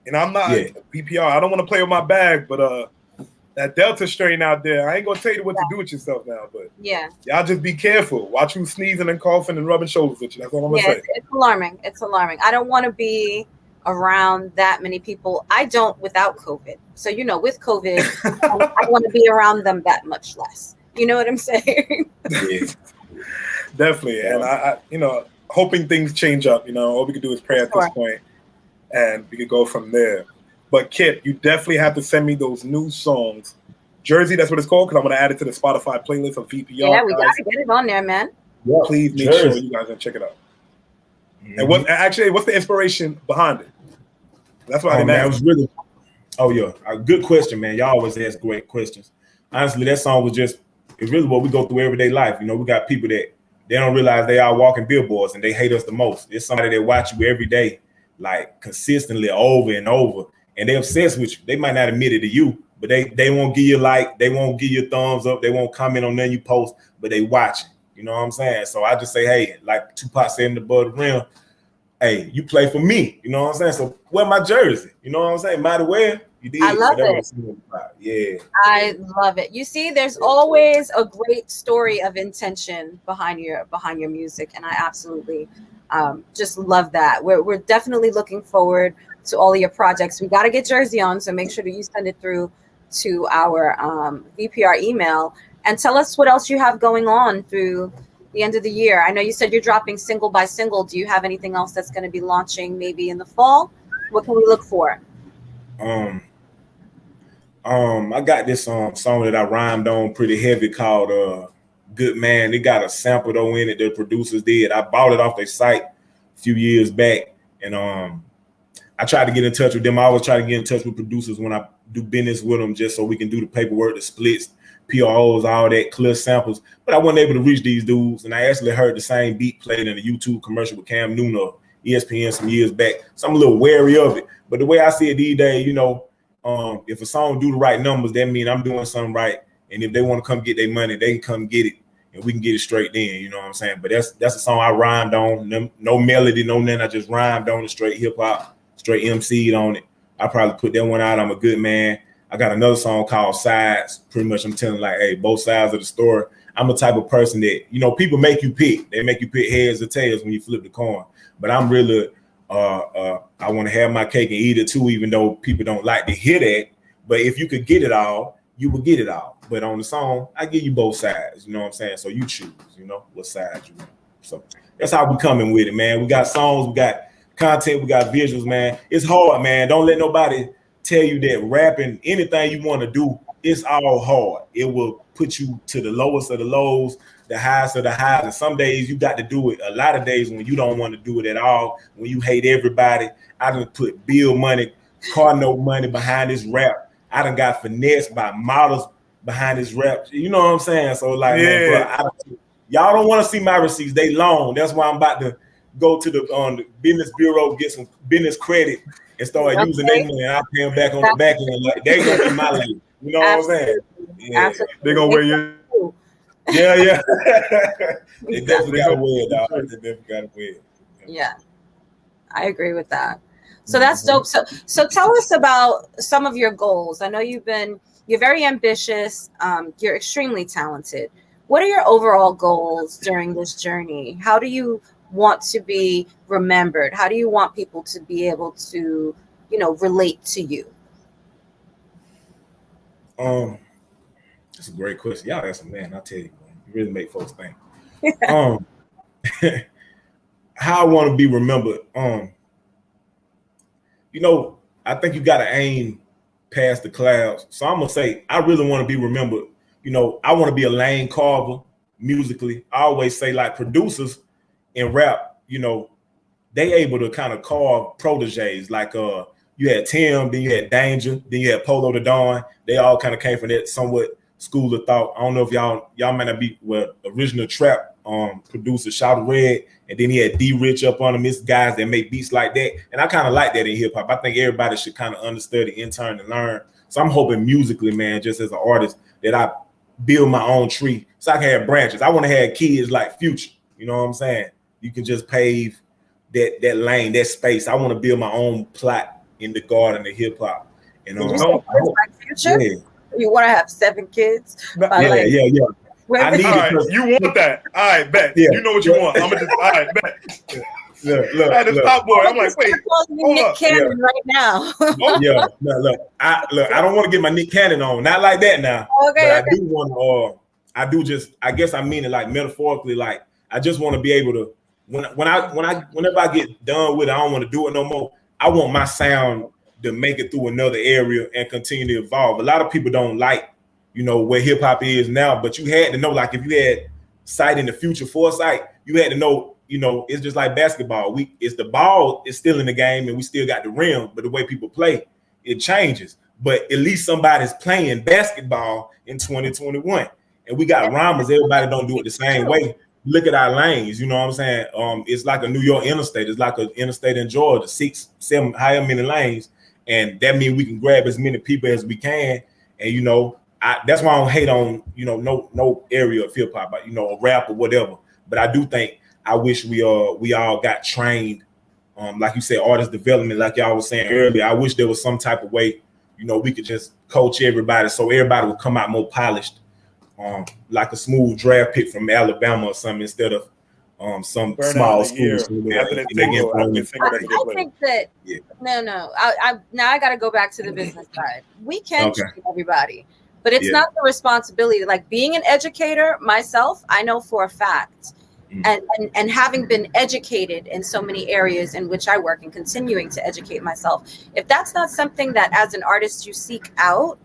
And I'm not VPR. I don't want to play with my bag, but that Delta strain out there, I ain't gonna tell you what to do with yourself now, but y'all just be careful. Watch who's sneezing and coughing and rubbing shoulders with you. That's all I'm gonna say. It's alarming. It's alarming. I don't want to be around that many people. I don't without COVID. So with COVID, I want to be around them that much less. You know what I'm saying? Yeah. Definitely. And I hoping things change up. All we can do is pray at this point, and we could go from there. But Kipp, you definitely have to send me those new songs. Jersey, that's what it's called, because I'm going to add it to the Spotify playlist of VPR. Yeah, we got to get it on there, man. Yeah, please make sure you guys check it out. Mm-hmm. And what's the inspiration behind it? That's why I didn't ask. A good question, man. Y'all always ask great questions. Honestly, that song was it's really what we go through everyday life. We got people that they don't realize they are walking billboards and they hate us the most. It's somebody that watch you every day, like consistently over and over. And they're obsessed with you. They might not admit it to you, but they won't give you a like, they won't give you a thumbs up, they won't comment on nothing you post, but they watching. You know what I'm saying? So I just say, hey, like Tupac said in the Above the Rim, hey, you play for me. You know what I'm saying? So wear my jersey. You know what I'm saying? Might as well. You did. I love it. Yeah. I love it. You see, there's always a great story of intention behind your music, and I absolutely just love that. We're definitely looking forward to all of your projects. We got to get Jersey on, so make sure that you send it through to our VPR email and tell us what else you have going on through the end of the year? I know you said you're dropping single by single. Do you have anything else that's going to be launching maybe in the fall? What can we look for? I got this song that I rhymed on pretty heavy called Good Man. It got a sample though in it the producers did. I bought it off their site a few years back, and I tried to get in touch with them. I always try to get in touch with producers when I do business with them, just so we can do the paperwork, the splits, PROs, all that, clear samples. But I wasn't able to reach these dudes, and I actually heard the same beat played in a YouTube commercial with Cam Newton of ESPN some years back. So I'm a little wary of it. But the way I see it these days, you know, if a song do the right numbers, that means I'm doing something right. And if they want to come get their money, they can come get it, and we can get it straight then. You know what I'm saying? But that's a song I rhymed on. No melody, no nothing. I just rhymed on it, straight hip hop, straight MC'd on it. I probably put that one out. I'm a good man. I got another song called Sides. Pretty much I'm telling like, hey, both sides of the story. I'm the type of person that, you know, people make you pick. They make you pick heads or tails when you flip the coin. But I'm really, I want to have my cake and eat it too, even though people don't like to hear that. But if you could get it all, you will get it all. But on the song, I give you both sides. You know what I'm saying? So you choose, you know, what side you want. So that's how we coming with it, man. We got songs, we got content, we got visuals, man. It's hard, man. Don't let nobody tell you that rapping, anything you want to do, it's all hard. It will put you to the lowest of the lows, the highest of the highs. And some days you got to do it. A lot of days when you don't want to do it at all, when you hate everybody. I done put bill money, car note money behind this rap. I done got finessed by models behind this rap. You know what I'm saying? So like, man, bro, y'all don't want to see my receipts. They long. That's why I'm about to go to the business bureau, get some business credit, and start using their money. I'll pay them back on the back end. Like, they gonna be my lady. You know what I'm saying? Yeah. They're gonna wear you. Yeah. They definitely got to wear it, dog. They definitely got to wear it. Yeah, I agree with that. So that's dope. So tell us about some of your goals. I know you're very ambitious. You're extremely talented. What are your overall goals during this journey? How do you want to be remembered? How do you want people to be able to, you know, relate to you? That's a great question. Y'all ask them, man. I tell you, man, you really make folks think. How I want to be remembered. You know, I think you got to aim past the clouds. So I'm gonna say, I really want to be remembered. You know, I want to be a lane carver musically. I always say, like, producers in rap, you know, they able to kind of carve proteges. Like you had Tim, then you had Danger, then you had Polo the Dawn. They all kind of came from that somewhat school of thought. I don't know if y'all might not be original trap producer Shout Red, and then he had D Rich up on him. It's guys that make beats like that, and I kind of like that in hip hop. I think everybody should kind of understudy, intern, and learn. So I'm hoping musically, man, just as an artist, that I build my own tree so I can have branches. I want to have kids like Future. You know what I'm saying? You can just pave that lane, that space. I want to build my own plot in the garden of hip hop. And Future? Yeah. You want to have 7 kids? Yeah. I need it. You want that? All right, bet. Yeah. You know what you want. I'm gonna just all right, bet. Look. At the top boy, I'm like, wait, Nick Cannon right now. Look. I don't want to get my Nick Cannon on, not like that now. Okay. But I do want to. I guess I mean it like metaphorically. Like, I just want to be able to. Whenever I get done with it, I don't want to do it no more. I want my sound to make it through another area and continue to evolve. A lot of people don't like, you know, where hip hop is now, but you had to know, like, if you had sight in the future, foresight, you had to know, you know, it's just like basketball. It's the ball is still in the game and we still got the rim, but the way people play, it changes. But at least somebody's playing basketball in 2021. And we got rhymers. Everybody don't do it the same way. Look at our lanes, you know what I'm saying? It's like a New York interstate. It's like an interstate in Georgia, 6, 7, however many lanes. And that means we can grab as many people as we can. And, you know, that's why I don't hate on, you know, no area of hip hop, you know, a rap or whatever. But I do think I wish we all got trained, like you said, artist development, like y'all was saying earlier. I wish there was some type of way, you know, we could just coach everybody so everybody would come out more polished, like a smooth draft pick from Alabama or something instead of some small schools. I think that no. I got to go back to the business side. We can train everybody, but it's not the responsibility. Like being an educator myself, I know for a fact and having been educated in so many areas in which I work and continuing to educate myself, if that's not something that as an artist you seek out,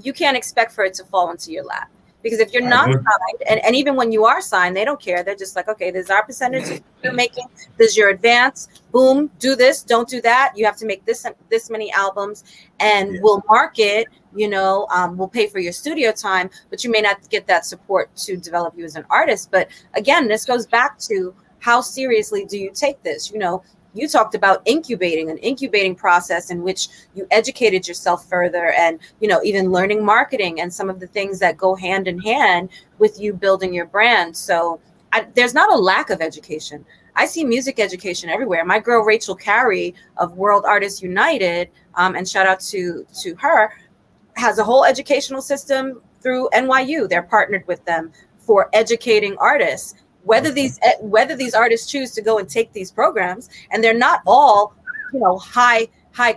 you can't expect for it to fall into your lap. Because if you're not signed, and even when you are signed, they don't care. They're just like, okay, there's our percentage you're making, there's your advance, boom, do this, don't do that. You have to make this many albums, and we'll market, we'll pay for your studio time, but you may not get that support to develop you as an artist. But again, this goes back to how seriously do you take this? You talked about an incubating process in which you educated yourself further, and even learning marketing and some of the things that go hand in hand with you building your brand. So there's not a lack of education. I see music education everywhere. My girl Rachel Carey of World Artists United, and shout out to her, has a whole educational system through NYU. They're partnered with them for educating artists. Whether these artists choose to go and take these programs, and they're not all, high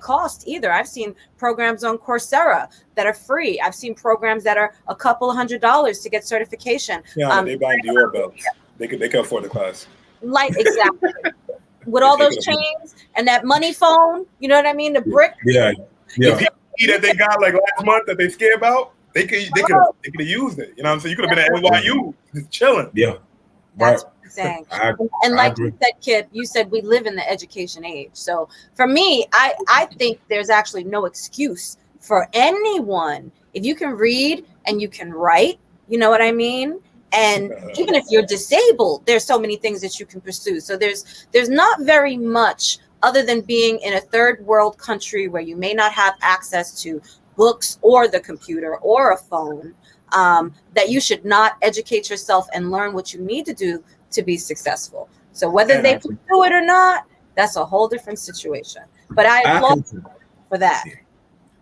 cost either. I've seen programs on Coursera that are free. I've seen programs that are a couple $100s to get certification. Yeah, they buy Dior belts. They can afford the class. Like, exactly. With all those chains and that money phone, you know what I mean? The brick. Yeah. The PPE that they got like last month that they scared about, they could have used it. You know what I'm saying? You could have been at NYU just chilling. Yeah. That's what I'm saying. And like you said, Kipp, you said we live in the education age. So for me, I think there's actually no excuse for anyone. If you can read and you can write, you know what I mean? And even if you're disabled, there's so many things that you can pursue. So there's not very much other than being in a third world country where you may not have access to books or the computer or a phone, that you should not educate yourself and learn what you need to do to be successul. So whether they can do it or not, that's a whole different situation. But I applaud you for that.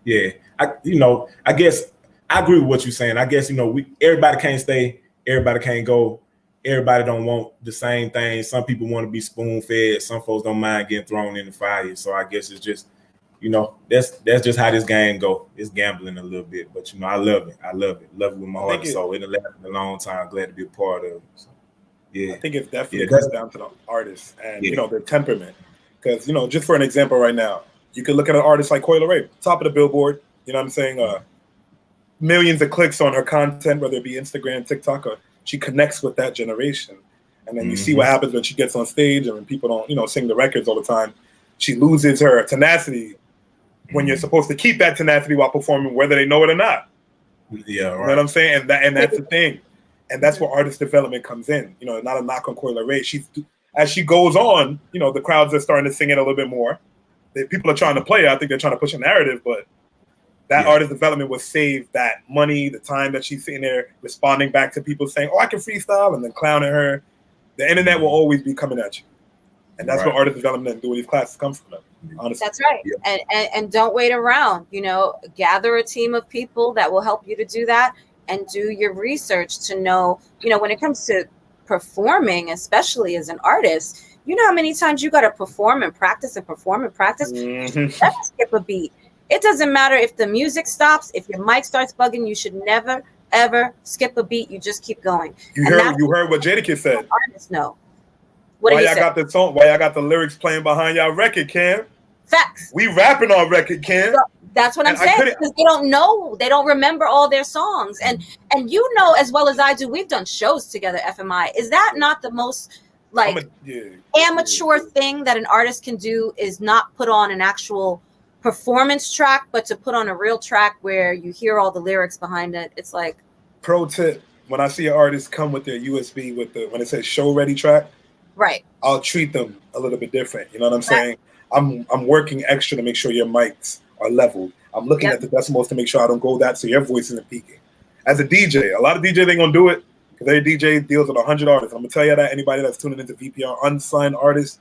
Yeah. I guess I agree with what you're saying. I guess, everybody can't stay, everybody can't go, everybody don't want the same thing. Some people want to be spoon-fed. Some folks don't mind getting thrown in the fire. So I guess it's just, that's just how this game go. It's gambling a little bit, but I love it. I love it. Love it with my heart and soul. It'll last a long time. Glad to be a part of it. So, yeah, I think it definitely comes down to the artist and their temperament. Because just for an example, right now, you could look at an artist like Coi Leray, top of the Billboard. You know what I'm saying? Millions of clicks on her content, whether it be Instagram, TikTok, or she connects with that generation. And then you see what happens when she gets on stage and when people don't, sing the records all the time. She loses her tenacity. When you're supposed to keep that tenacity while performing, whether they know it or not. Yeah, right. You know what I'm saying? And that's the thing. And that's where artist development comes in. Not a knock on Coi Leray. As she goes on, the crowds are starting to sing it a little bit more. People are trying to play it. I think they're trying to push a narrative, but that artist development will save that money, the time that she's sitting there responding back to people saying, oh, I can freestyle, and then clowning her. The internet will always be coming at you. And that's where artist development and doing these classes comes from. Honestly. That's right. Yeah. And don't wait around, gather a team of people that will help you to do that and do your research to know, when it comes to performing, especially as an artist, how many times you got to perform and practice and perform and practice. Never skip a beat. It doesn't matter if the music stops, if your mic starts bugging, you should never, ever skip a beat. You just keep going. You heard what Jadakiss said. Artists know. Why y'all got the song? Why y'all got the lyrics playing behind y'all record, Cam? Facts. We rapping on record, Cam. That's what I'm saying, because they don't know. They don't remember all their songs. And as well as I do, we've done shows together, FMI. Is that not the most amateur thing that an artist can do, is not put on an actual performance track, but to put on a real track where you hear all the lyrics behind it? It's like, pro tip, when I see an artist come with their USB when it says show ready track, right, I'll treat them a little bit different. You know what I'm saying? I'm working extra to make sure your mics are leveled. I'm looking at the decimals to make sure I don't go that so your voice isn't peaking. As a DJ, a lot of DJs ain't gonna do it because their DJ deals with 100 artists. I'm gonna tell you that anybody that's tuning into VPR, unsigned artists,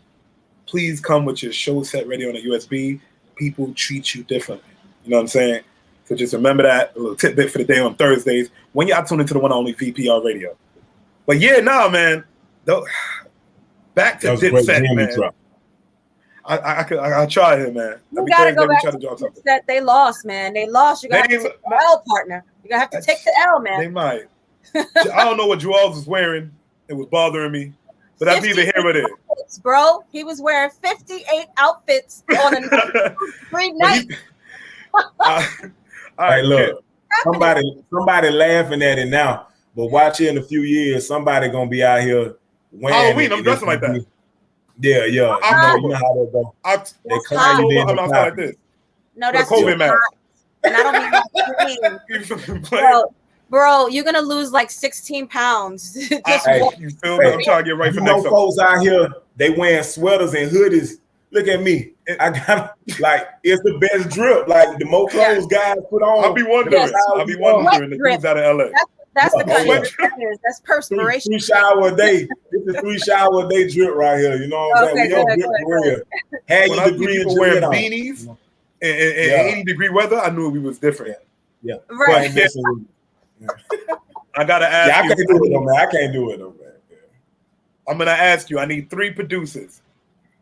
please come with your show set ready on a USB. People treat you differently. You know what I'm saying? So just remember that, a little tidbit for the day on Thursdays when y'all tune into the one and only VPR radio. But man, back to Dipset, man. I try here, man. You gotta go back to Dipset. They lost, man. They lost. You gotta take the L, partner. You gotta have to take the L, man. They might. I don't know what Jewels is wearing. It was bothering me. But that's neither here nor there. Outfits, bro. He was wearing 58 outfits on a great night. All right, look, somebody laughing at it now, but watch it in a few years, somebody gonna be out here wearing Halloween. I'm dressing like that. Yeah. You know how that go. They claim you I'm outside like this. No, that's COVID mask. And I don't mean bro, you're gonna lose like 16 pounds. You feel me? I'm trying to get right for next folks out here, they wearing sweaters and hoodies. Look at me. I got like it's the best drip. Like the more clothes guys put on. I'll be wondering the dudes out of LA. That's the kind of drip. That's perspiration. 3 shower a day. This is 3 shower a day drip right here. You know what I'm saying? We don't drip for real. Had your degree in wearing beanies and 80-degree weather, I knew we was different. Yeah. Right. I gotta ask you. I can't do it though, man. I'm gonna ask you. I need 3 producers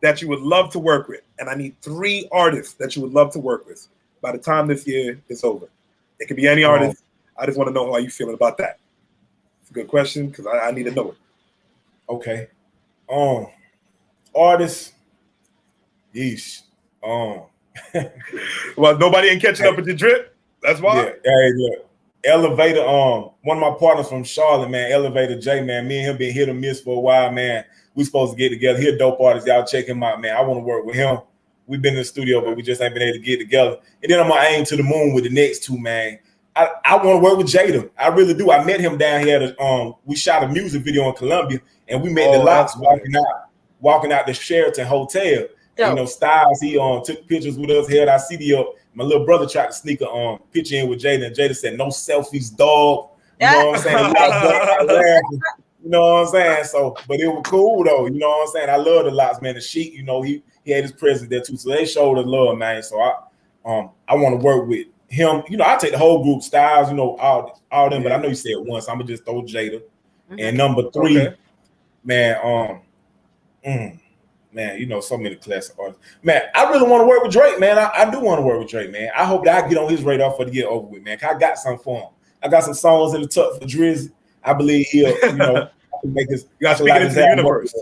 that you would love to work with, and I need 3 artists that you would love to work with by the time this year is over. It could be any artist. I just want to know how you feeling about that. It's a good question because I need to know it. Okay. Artists. Yeesh. Well, nobody ain't catching up with the drip. That's why. Yeah. Elevator, one of my partners from Charlotte, man, Elevator J, man, me and him been hit or miss for a while, man. We supposed to get together. He a dope artist. Y'all check him out, man. I want to work with him. We've been in the studio, but we just ain't been able to get together. And then I'm gonna aim to the moon with the next 2, man. I want to work with Jada. I really do. I met him down here at we shot a music video in Columbia, and we met the Locks walking out the Sheraton Hotel. You know, Styles, he took pictures with us, held our CD up. My little brother tried to sneak a picture in with Jada, and Jada said, "No selfies, dog." You know what I'm saying? You know what I'm saying? So, but it was cool though. You know what I'm saying? I love the Locks, man. The Sheik, you know, he had his presence there too, so they showed us love, man. So I want to work with him. You know, I take the whole group, Styles, you know, all them. But I know you said once. I'm gonna just throw Jada. And number 3, man. Man, you know, so many classic artists. Man, I really want to work with Drake, man. I do want to work with Drake, man. I hope that I get on his radar for the year over with, man. I got something for him. I got some songs in the tuck for Drizzy. I believe he'll, you know, make this. You got to speak it into the universe.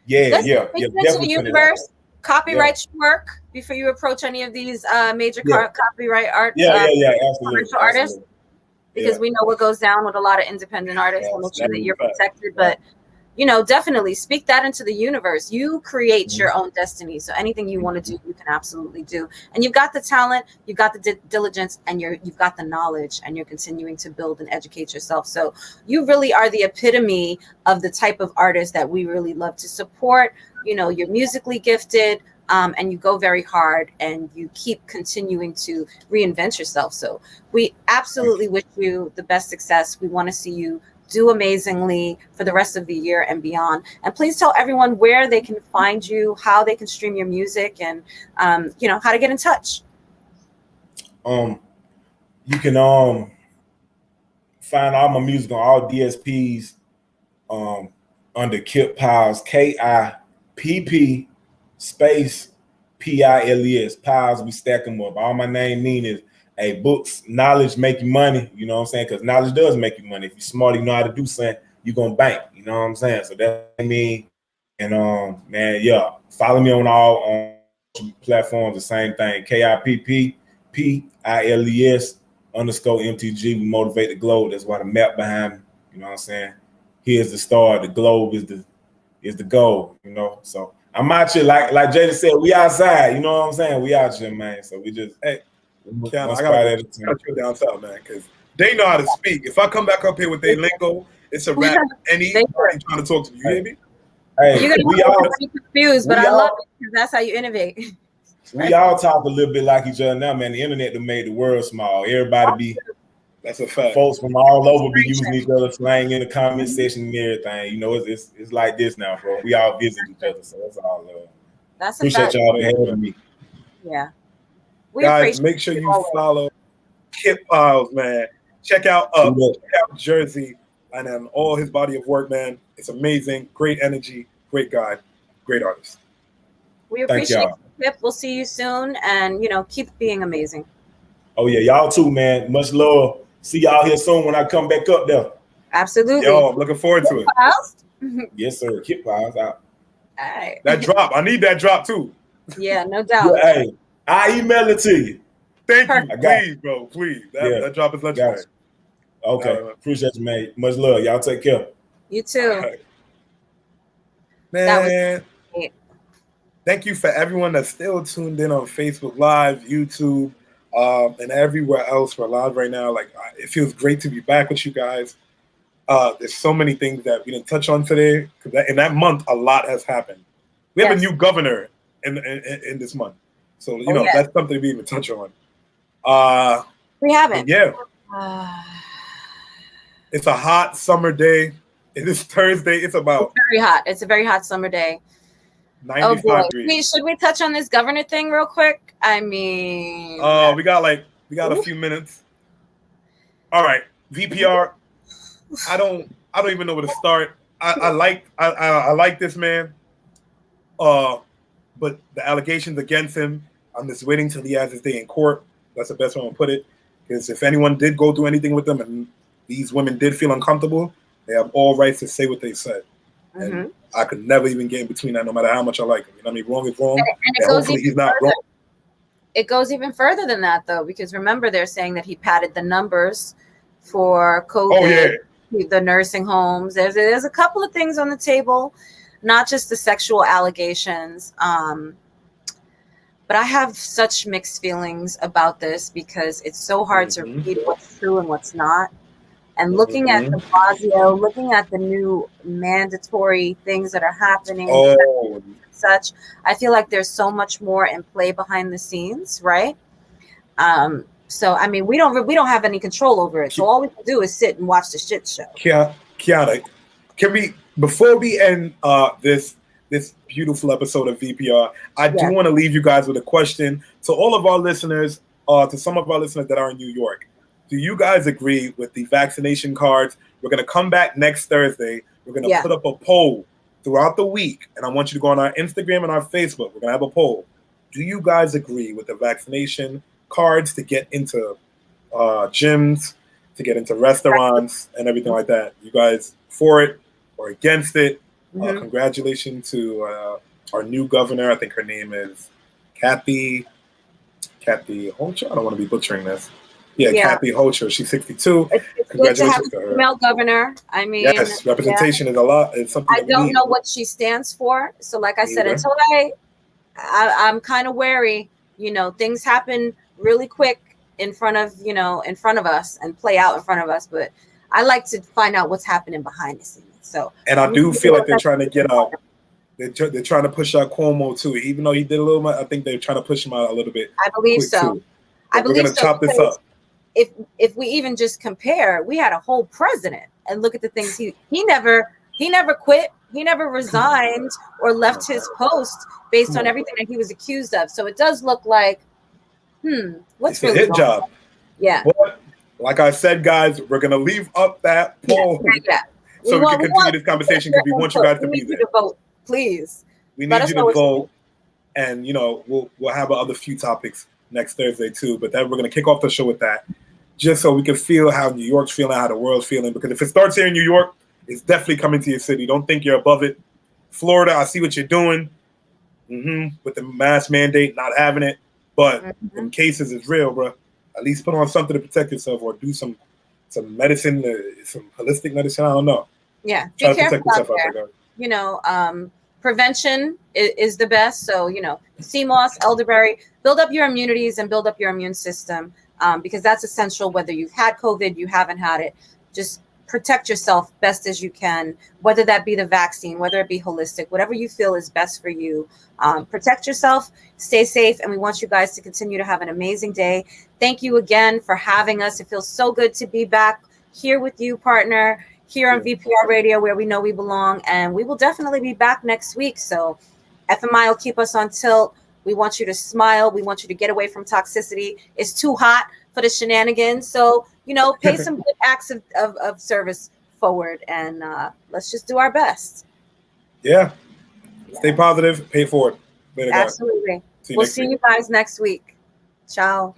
Yeah. Into the universe. Copyright your work before you approach any of these major copyright art. Absolutely. Artists. Because we know what goes down with a lot of independent artists. We'll make sure that you're protected, but. You know, definitely speak that into the universe. You create your own destiny. So anything you want to do, you can absolutely do. And you've got the talent, you've got the diligence, and you've got the knowledge, and you're continuing to build and educate yourself. So you really are the epitome of the type of artist that we really love to support. You know, you're musically gifted, and you go very hard, and you keep continuing to reinvent yourself. So we absolutely wish you the best success. We want to see you do amazingly for the rest of the year and beyond. And please tell everyone where they can find you, how they can stream your music, and you know, how to get in touch. You can find all my music on all DSPs under Kipp Piles, KIPP space PILES. Piles, we stack them up. All my name mean is books, knowledge make you money, you know what I'm saying? Because knowledge does make you money. If you're smart, you know how to do something, you're gonna bank, you know what I'm saying? So that's me. And man, yeah, follow me on all platforms, the same thing. KIPP PILES _MTG. We motivate the globe. That's why the map behind me, you know what I'm saying? Here's the star, the globe is the goal, you know. So I'm out here, like Jada said, we outside, you know what I'm saying? We out here, man. So we just Qiana, I gotta cut you down south, man, because they know how to speak. If I come back up here with their lingo, it's a rap. Anybody trying to talk to you, you hear me? Hey, you're gonna be confused, but I love it because that's how you innovate. We all talk a little bit like each other now, man. The internet done made the world small. Everybody that's a fact. Folks from all over be using each other slang in the comment section and everything. You know, it's like this now, bro. We all visit each other, so that's all love. That's appreciate y'all having me. Yeah. Guys, make sure you follow Kipp Piles, man. Check out Jersey and all his body of work, man. It's amazing. Great energy, great guy, great artist. We appreciate you, Kipp. We'll see you soon, and you know, keep being amazing. Oh yeah, y'all too, man. Much love. See y'all here soon when I come back up there. Absolutely. Yo, I'm looking forward to it. Piles? Yes, sir. Kipp Piles out. All right. That drop. I need that drop too. Yeah, no doubt. Yeah, hey, I email it to you. Thank Perfect. you. Please, bro. Please. That drop is legendary. Gotcha. Okay. Appreciate you, man. Much love. Y'all take care. You too. Right. Man. Great. Thank you for everyone that's still tuned in on Facebook Live, YouTube, and everywhere else. We're live right now. Like, it feels great to be back with you guys. There's so many things that we didn't touch on today. In that month, a lot has happened. We have a new governor in this month. So, you know, that's something we even touch on. We haven't. Yeah. It's a hot summer day. It is Thursday. It's very hot. It's a very hot summer day. 95 degrees. Should we touch on this governor thing real quick? I mean, we got a few minutes. All right, VPR. I don't even know where to start. I like this man. But the allegations against him, I'm just waiting till he has his day in court. That's the best way to put it. Because if anyone did go through anything with them and these women did feel uncomfortable, they have all rights to say what they said. Mm-hmm. And I could never even get in between that, no matter how much I like him. You know what I mean? Wrong is wrong. And hopefully he's not wrong. It goes even further than that, though, because remember, they're saying that he padded the numbers for COVID, the nursing homes. There's a couple of things on the table, not just the sexual allegations. But I have such mixed feelings about this because it's so hard to read what's true and what's not. And looking at the Blasio, looking at the new mandatory things that are happening, such, I feel like there's so much more in play behind the scenes, right? So I mean, we don't have any control over it. So all we can do is sit and watch the shit show. Kiana, can we, before we end this beautiful episode of VPR, I do want to leave you guys with a question to all of our listeners, to some of our listeners that are in New York. Do you guys agree with the vaccination cards? We're going to come back next Thursday. We're going to put up a poll throughout the week, and I want you to go on our Instagram and our Facebook. We're going to have a poll. Do you guys agree with the vaccination cards to get into gyms, to get into restaurants, and everything like that? You guys for it or against it? Congratulations to our new governor. I think her name is Kathy Hochul. I don't want to be butchering this. Kathy Hochul. She's 62. It's Congratulations good to have to her. A female governor. I mean, yes, representation is a lot. It's something I don't know what she stands for. So, like I said, until I'm kind of wary. You know, things happen really quick in front of us and play out in front of us. But I like to find out what's happening behind the scenes. So, and I do feel like they're trying to get out. They're trying to push out Cuomo too, even though he did a little. I think they're trying to push him out a little bit. I believe so. We're going to chop this up. If we even just compare, we had a whole president, and look at the things he never quit, he never resigned or left his post based on everything that he was accused of. So it does look like, what's really a hit job? Yeah. But like I said, guys, we're gonna leave up that poll so we can continue this conversation because we want you guys to be there. To vote, please. We need you to vote, and we'll have other few topics next Thursday too. But then we're gonna kick off the show with that, just so we can feel how New York's feeling, how the world's feeling. Because if it starts here in New York, it's definitely coming to your city. Don't think you're above it. Florida, I see what you're doing with the mask mandate, not having it. But in cases, it's real, bro. At least put on something to protect yourself, or do some medicine, some holistic medicine. I don't know. Yeah, be careful out there. Prevention is the best. So, sea moss, elderberry, build up your immunities and build up your immune system, because that's essential. Whether you've had COVID, you haven't had it, just protect yourself best as you can, whether that be the vaccine, whether it be holistic, whatever you feel is best for you. Protect yourself, stay safe, and we want you guys to continue to have an amazing day. Thank you again for having us. It feels so good to be back here with you, partner, here on VPR Radio, where we know we belong, and we will definitely be back next week. So FMI will keep us on tilt. We want you to smile. We want you to get away from toxicity. It's too hot for the shenanigans. So, pay some good acts of service forward, and let's just do our best. Yeah. Stay positive. Pay forward. Absolutely. We'll see you guys next week. Ciao.